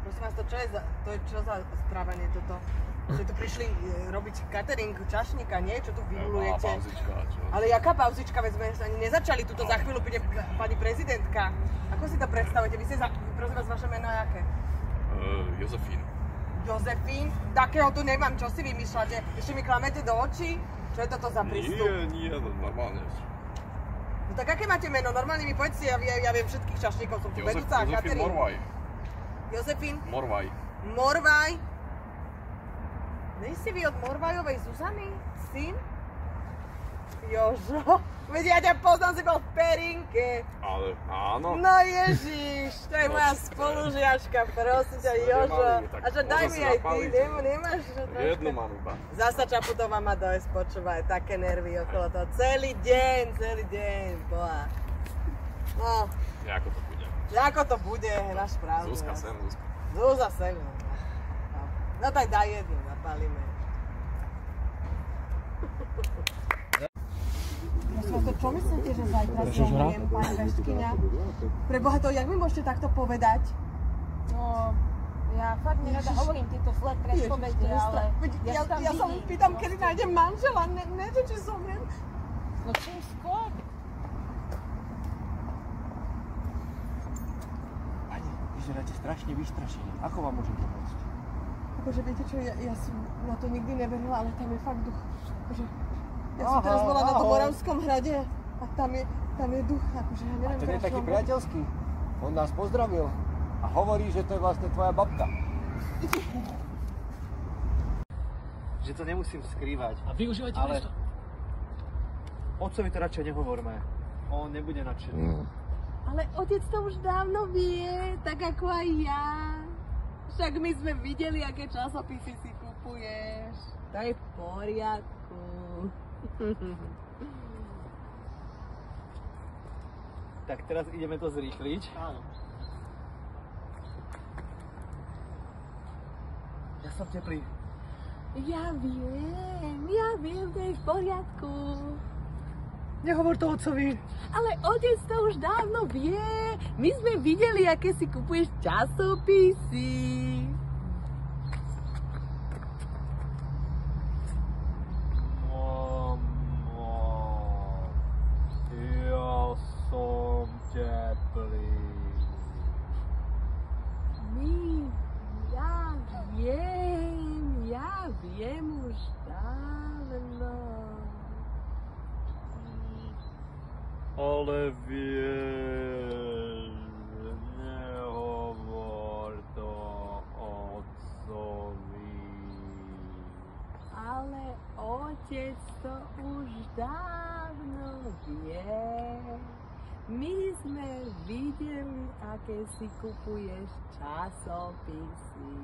Prosím vás, to je čo za správanie toto? Že tu prišli robiť catering čašníka, nie? Čo tu vyvolujete? Pauzička, čo? Ale jaká pauzička? Veď sme ani nezačali, tuto za chvíľu príde pani prezidentka. Ako si to predstavujete? Vy ste prosím vás, vaše meno je aké? Jozefín. Jozefín? Takého tu nemám, čo si vymýšľate? Ešte mi klamete do očí? Čo je toto za prístup? Nie, normálne. No tak aké máte meno? Normálne mi povedzte, ja viem všetkých čašníkov, som tu vedúca a catering. Jozefín Morvaj. Jozefín? Morvaj. Morvaj? Nejste vy od Morvajovej Zuzany? Syn? Jožo? Veď ja ťa poznám, si bol v Perinke. Ale áno. No ježiš, to je moja spolužiačka, prosím ťa, Jožo. A čo, daj mi aj ty, nemáš? Jednu mám iba. Zasa Čaputová ma dojsť, počúvaj, také nervy okolo toho. Celý deň, boha. No. Ako to bude? Ako to bude, náš pravdu. Zuzka sem, Zuzka. Zúza sem. No tak daj jednu, zapálime. Čo myslíte, že zajtra zomriem, pani Veškyňa? Preboha to, jak mi môžete takto povedať? No, ja fakt nerada hovorím tieto zlé predpovede, ale ja sa mu pýtam, kedy nájdem manžela, ne, či zomriem. No čím skôr? Pani, vyzeráte strašne vystrašení. Ako vám môžem pomôcť? Akože viete čo, ja som na to nikdy neverila, ale tam je fakt duch. Akože, ja som teraz bola na tom Moravskom hrade a tam je duch, akože ja neviem. A ten je taký priateľský. On nás pozdravil a hovorí, že to je vlastne tvoja babka. Že to nemusím skrývať. A využívajte to. Otcovi to radšej nehovorme. On nebude nadšený. Ale otec to už dávno vie, tak ako aj ja. Však my sme videli, aké časopisy si kupuješ. To je v poriadku. Tak teraz ideme to zrýchliť. Áno. Ja som teplý. Ja viem, to je v poriadku. Nehovor to otcovi. Ale otec to už dávno vie. My sme videli, aké si kupuješ časopisy. Ja som teplý. Ja viem už dávno. Ale vieš, nehovor to otcovi. Ale otec to už dávno vie. My sme videli, aké si kupuješ časopisy.